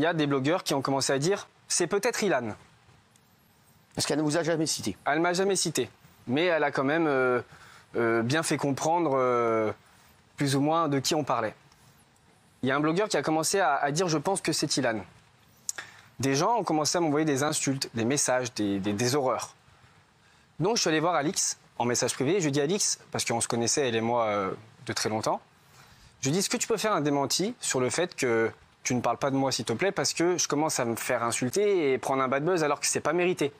il y a des blogueurs qui ont commencé à dire « c'est peut-être Ilan ». Parce qu'elle ne vous a jamais cité. Elle ne m'a jamais cité, mais elle a quand même bien fait comprendre plus ou moins de qui on parlait. Il y a un blogueur qui a commencé à dire « je pense que c'est Ilan ». Des gens ont commencé à m'envoyer des insultes, des messages, des horreurs. Donc je suis allé voir Alix en message privé et je lui ai dit « Alix », parce qu'on se connaissait elle et moi de très longtemps, je lui ai dit « est-ce que tu peux faire un démenti sur le fait que tu ne parles pas de moi s'il te plaît parce que je commence à me faire insulter et prendre un bad buzz alors que c'est pas mérité ».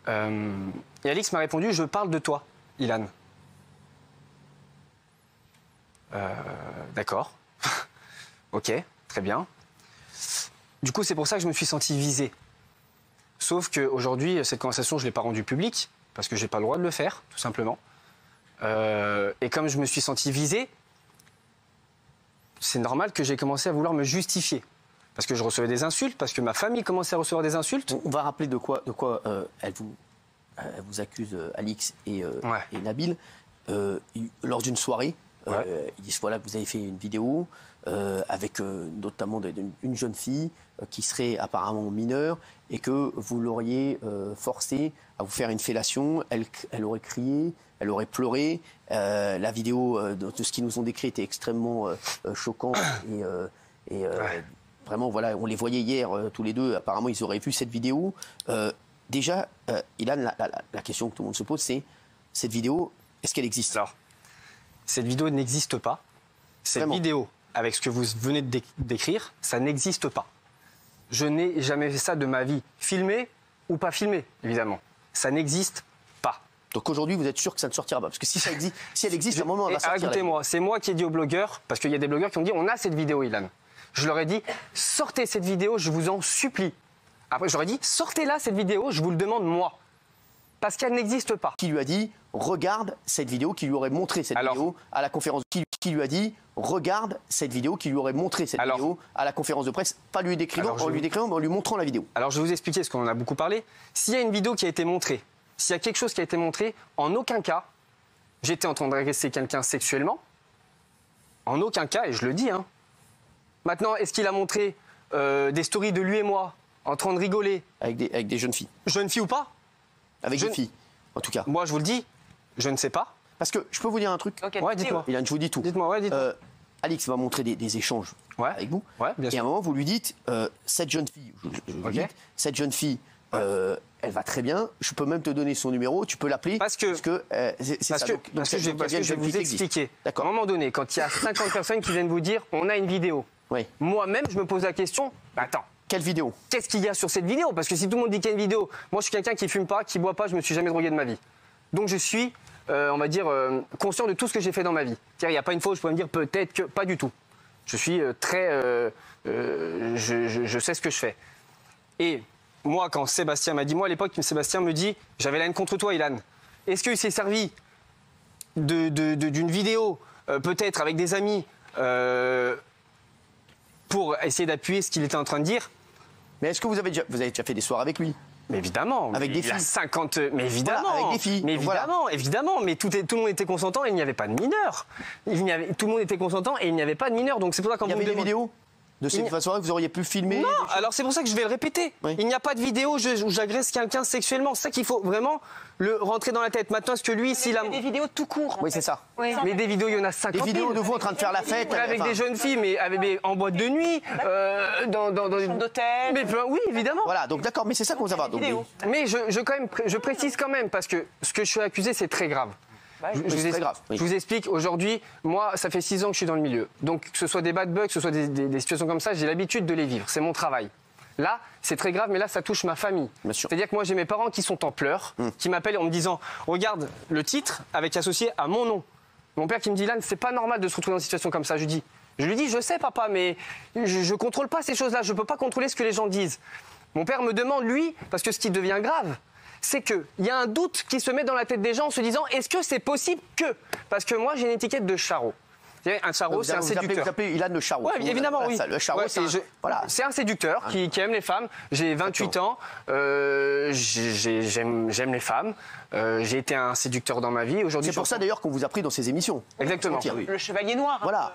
Et Alix m'a répondu « je parle de toi, Ilan ». D'accord. Ok, très bien. Du coup, c'est pour ça que je me suis senti visé. Sauf qu'aujourd'hui, cette conversation, je ne l'ai pas rendue publique, parce que je n'ai pas le droit de le faire, tout simplement. Et comme je me suis senti visé, c'est normal que j'ai commencé à vouloir me justifier. Parce que je recevais des insultes, parce que ma famille commençait à recevoir des insultes. On va rappeler de quoi elle vous accuse, Alix et Nabil, lors d'une soirée. Ils disent voilà, que vous avez fait une vidéo avec notamment une jeune fille qui serait apparemment mineure et que vous l'auriez forcée à vous faire une fellation. Elle aurait crié, elle aurait pleuré. La vidéo de ce qu'ils nous ont décrit était extrêmement choquante et vraiment, voilà, on les voyait hier tous les deux. Apparemment, ils auraient vu cette vidéo. Déjà, Ilan, la question que tout le monde se pose, c'est cette vidéo, est-ce qu'elle existe? Alors, cette vidéo n'existe pas. Cette vidéo, avec ce que vous venez de décrire, ça n'existe pas. Je n'ai jamais fait ça de ma vie. Filmé ou pas filmé, évidemment. Ça n'existe pas. Donc aujourd'hui, vous êtes sûr que ça ne sortira pas? Parce que si elle existe, à un moment, elle va sortir. Écoutez-moi, c'est moi qui ai dit aux blogueurs, parce qu'il y a des blogueurs qui ont dit on a cette vidéo, Ilan. Je leur ai dit sortez cette vidéo, je vous en supplie. Après, je leur ai dit sortez-la, cette vidéo, je vous le demande moi. Parce qu'elle n'existe pas. Qui lui a dit regarde cette vidéo, qui lui aurait montré cette vidéo à la conférence. Qui lui a dit regarde cette vidéo, qui lui aurait montré cette vidéo à la conférence de presse, pas lui décrivant, en lui décrivant, mais en lui montrant la vidéo. Alors je vais vous expliquer, parce qu'on en a beaucoup parlé. S'il y a une vidéo qui a été montrée, s'il y a quelque chose qui a été montré, en aucun cas, j'étais en train d'agresser quelqu'un sexuellement. En aucun cas, et je le dis. Hein. Maintenant, est-ce qu'il a montré des stories de lui et moi en train de rigoler avec des jeunes filles? Jeunes filles ou pas? Avec des filles, en tout cas. Moi, je vous le dis, je ne sais pas. Parce que je peux vous dire un truc? Ouais, dites-moi. Ilan, je vous dis tout. Dites-moi, ouais, dites-moi. Alix va montrer des échanges avec vous. Ouais, bien sûr. Et à un moment, vous lui dites, cette jeune fille, cette jeune fille, elle va très bien. Je peux même te donner son numéro. Tu peux l'appeler. Parce que je vais vous expliquer. À un moment donné, quand il y a 50 personnes qui viennent vous dire, on a une vidéo. Moi-même, je me pose la question, attends. Quelle vidéo? Qu'est-ce qu'il y a sur cette vidéo? Parce que si tout le monde dit qu'il y a une vidéo, moi je suis quelqu'un qui fume pas, qui boit pas, je me suis jamais drogué de ma vie. Donc je suis, on va dire, conscient de tout ce que j'ai fait dans ma vie. Il n'y a pas une fois où je pourrais me dire peut-être que, pas du tout. Je suis très, je sais ce que je fais. Et moi, quand Sébastien m'a dit, moi à l'époque, Sébastien me dit, j'avais la haine contre toi, Ilan. Est-ce qu'il s'est servi d'une vidéo, peut-être avec des amis, pour essayer d'appuyer ce qu'il était en train de dire? Mais est-ce que vous avez déjà fait des soirs avec lui? Mais évidemment. Avec des filles. 50. Mais évidemment. Voilà, avec des filles. Mais évidemment, évidemment. Mais tout le monde était consentant et il n'y avait pas de mineurs. Tout le monde était consentant et il n'y avait pas de mineurs. Donc c'est pour ça qu'on il y avait des vidéos de cette façon-là que vous auriez pu filmer? Non, alors c'est pour ça que je vais le répéter. Oui. Il n'y a pas de vidéo où j'agresse quelqu'un sexuellement. C'est ça qu'il faut vraiment le rentrer dans la tête. Maintenant, est-ce que lui, s'il a... des vidéos tout court. Oui, c'est ça. Oui. Mais des vidéos, il y en a 50 000. Des vidéos de vous en train de faire la fête. Avec des jeunes filles, mais en boîte de nuit, dans une chambre d'hôtel. Mais oui, évidemment. Voilà, donc d'accord, mais c'est ça qu'on va voir. Mais je précise quand même, parce que ce que je suis accusé, c'est très grave. Je vous explique, aujourd'hui, moi, ça fait 6 ans que je suis dans le milieu. Donc, que ce soit des bad bugs, que ce soit des situations comme ça, j'ai l'habitude de les vivre. C'est mon travail. Là, c'est très grave, mais là, ça touche ma famille. C'est-à-dire que moi, j'ai mes parents qui sont en pleurs, qui m'appellent en me disant « Regarde, le titre avec associé à mon nom ». Mon père qui me dit « Lan, c'est pas normal de se retrouver dans une situation comme ça ». Je lui dis « Je sais, papa, mais je contrôle pas ces choses-là. Je peux pas contrôler ce que les gens disent ». Mon père me demande, lui, parce que ce qui devient grave, c'est qu'il y a un doute qui se met dans la tête des gens en se disant « Est-ce que c'est possible que ?» Parce que moi, j'ai une étiquette de charreau. Un charreau, c'est un séducteur. Vous appelez Ilan le charreau. Oui, évidemment, oui. Le charreau, c'est un séducteur qui aime les femmes. J'ai 28 ans, j'aime les femmes. J'ai été un séducteur dans ma vie. C'est pour ça d'ailleurs qu'on vous a pris dans ces émissions. Exactement. Le chevalier noir. Voilà.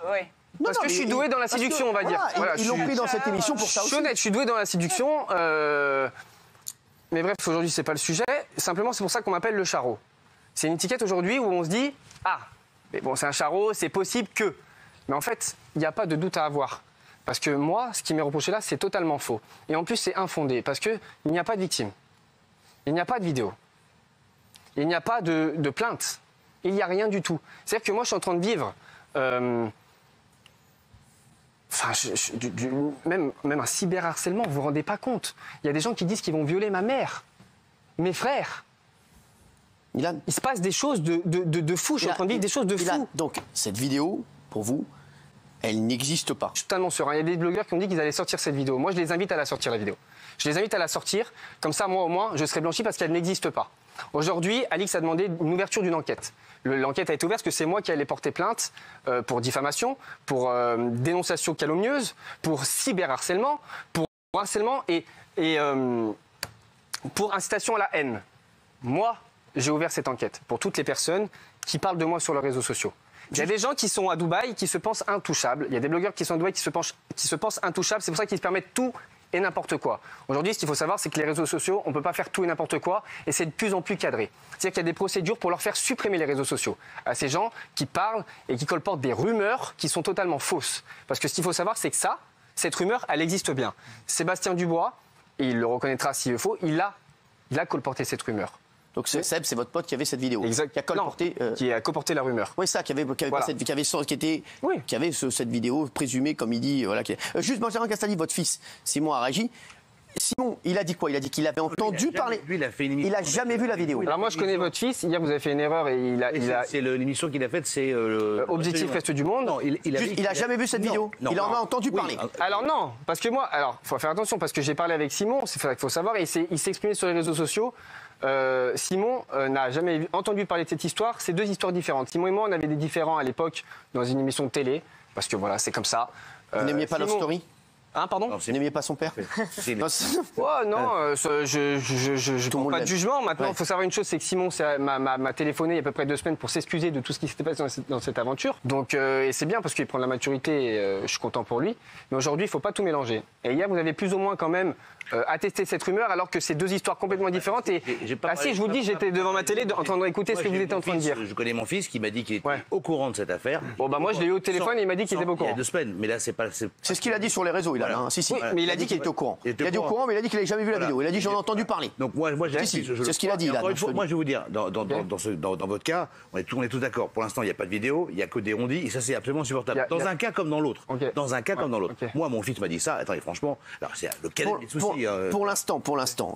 Parce que je suis doué dans la séduction, on va dire. Ils l'ont pris dans cette émission pour ça aussi. Je suis honnête, je suis doué dans la séduction. Mais bref, aujourd'hui, c'est pas le sujet. Simplement, c'est pour ça qu'on m'appelle le charreau. C'est une étiquette aujourd'hui où on se dit « Ah, mais bon, c'est un charreau, c'est possible que... » Mais en fait, il n'y a pas de doute à avoir. Parce que moi, ce qui m'est reproché là, c'est totalement faux. Et en plus, c'est infondé. Parce qu'il n'y a pas de victime. Il n'y a pas de vidéo. Il n'y a pas de plainte. Il n'y a rien du tout. C'est-à-dire que moi, je suis en train de vivre... même un cyberharcèlement, vous vous rendez pas compte. Il y a des gens qui disent qu'ils vont violer ma mère, mes frères. Ilan, il se passe des choses de fou. Je suis en train de vivre des choses de fou. Donc, cette vidéo, pour vous, elle n'existe pas. Je suis totalement sûr. Il y a des blogueurs qui ont dit qu'ils allaient sortir cette vidéo. Moi, je les invite à la sortir, la vidéo. Je les invite à la sortir. Comme ça, moi, au moins, je serai blanchi parce qu'elle n'existe pas. Aujourd'hui, Alix a demandé une ouverture d'une enquête. L'enquête a été ouverte parce que c'est moi qui allais porter plainte pour diffamation, pour dénonciation calomnieuse, pour cyberharcèlement, pour harcèlement et pour incitation à la haine. Moi, j'ai ouvert cette enquête pour toutes les personnes qui parlent de moi sur les réseaux sociaux. Il y a des gens qui sont à Dubaï qui se pensent intouchables. Il y a des blogueurs qui sont à Dubaï qui se pensent intouchables. C'est pour ça qu'ils se permettent tout et n'importe quoi. Aujourd'hui, ce qu'il faut savoir, c'est que les réseaux sociaux, on ne peut pas faire tout et n'importe quoi, et c'est de plus en plus cadré. C'est-à-dire qu'il y a des procédures pour leur faire supprimer les réseaux sociaux à ces gens qui parlent et qui colportent des rumeurs qui sont totalement fausses. Parce que ce qu'il faut savoir, c'est que cette rumeur, elle existe bien. Sébastien Dubois, et il le reconnaîtra s'il le faut, il a colporté cette rumeur. Donc Seb, c'est votre pote qui avait cette vidéo. Exact. Qui a colporté. Qui a colporté la rumeur. Oui, ça, qui avait cette vidéo présumée, comme il dit. Voilà, juste, Benjamin Castaldi, votre fils, Simon a réagi. Simon, il a dit quoi? Il a dit qu'il avait entendu parler. Lui, il a fait une émission. Il a jamais vu la vidéo. Alors moi, je connais votre fils. Hier, vous avez fait une erreur et c'est l'émission qu'il a faite, c'est Objectif Reste du Monde. Non, il a jamais vu cette vidéo. Il en a entendu parler. Alors non, parce que moi, faut faire attention parce que j'ai parlé avec Simon. C'est ça qu'il faut savoir. Et il s'est exprimé sur les réseaux sociaux. Simon n'a jamais entendu parler de cette histoire. C'est deux histoires différentes. Simon et moi, on avait des différends à l'époque dans une émission de télé, parce que voilà, c'est comme ça. Vous n'aimiez pas Love Story? Hein, pardon? Vous n'aimiez pas son père? Non, je prends pas de jugement. Maintenant, il faut savoir une chose, c'est que Simon m'a téléphoné il y a à peu près 2 semaines pour s'excuser de tout ce qui s'était passé dans cette aventure. Donc, et c'est bien parce qu'il prend de la maturité et je suis content pour lui. Mais aujourd'hui, il ne faut pas tout mélanger. Et hier, vous avez plus ou moins quand même attesté cette rumeur alors que c'est deux histoires complètement différentes. Et si, je vous le dis, j'étais devant ma télé en train d'écouter ce que vous étiez en train de dire. Je connais mon fils qui m'a dit qu'il était au courant de cette affaire. Bon, bah moi, je l'ai eu au téléphone et il m'a dit qu'il était au courant. Il y a 2 semaines, mais là, c'est pas. C'est ce qu'il a dit sur les réseaux, il a. Si, si. Oui, mais il a dit qu'il était au courant. Il a dit au courant, mais il a dit qu'il n'avait jamais vu la vidéo. Il a dit j'en ai entendu parler. Donc moi j'ai c'est ce qu'il a dit là. Moi je vais vous dire, dans votre cas, on est tous d'accord. Pour l'instant, il n'y a pas de vidéo, il n'y a que des rondis, et ça c'est absolument insupportable. Dans un cas comme dans l'autre. Dans un cas comme dans l'autre. Moi, mon fils m'a dit ça. Attendez, franchement, alors c'est lequel des soucis. Pour l'instant.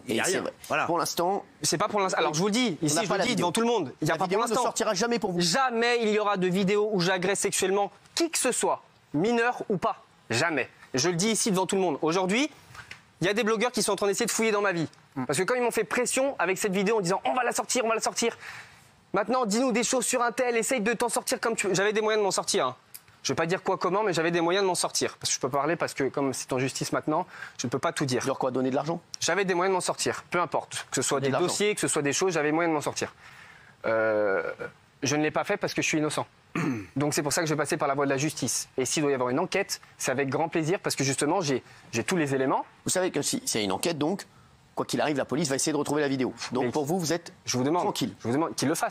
Il n'y a rien. Voilà. Pour l'instant. C'est pas pour l'instant. Alors je vous le dis, ici je vous le dis devant tout le monde. Il y a pas pour l'instant. Ne sortira jamais pour vous. Jamais il y aura de vidéo où j'agresse sexuellement qui que ce soit, mineur ou pas. Jamais. Je le dis ici devant tout le monde. Aujourd'hui, il y a des blogueurs qui sont en train d'essayer de fouiller dans ma vie. Parce que quand ils m'ont fait pression avec cette vidéo en disant on va la sortir. Maintenant, dis-nous des choses sur un tel, essaye de t'en sortir comme tu veux. J'avais des moyens de m'en sortir. Hein. Je ne vais pas dire quoi, comment, mais j'avais des moyens de m'en sortir. Parce que je peux parler parce que comme c'est en justice maintenant, je ne peux pas tout dire. Genre quoi, donner de l'argent? J'avais des moyens de m'en sortir, peu importe. Que ce soit des dossiers, que ce soit des choses, j'avais moyen de m'en sortir. Je ne l'ai pas fait parce que je suis innocent. Donc c'est pour ça que je vais passer par la voie de la justice. Et s'il doit y avoir une enquête, c'est avec grand plaisir parce que justement j'ai tous les éléments. Vous savez que si c'est une enquête, donc, quoi qu'il arrive, la police va essayer de retrouver la vidéo. Donc pour vous, vous êtes tranquille. Je vous demande qu'il le fasse.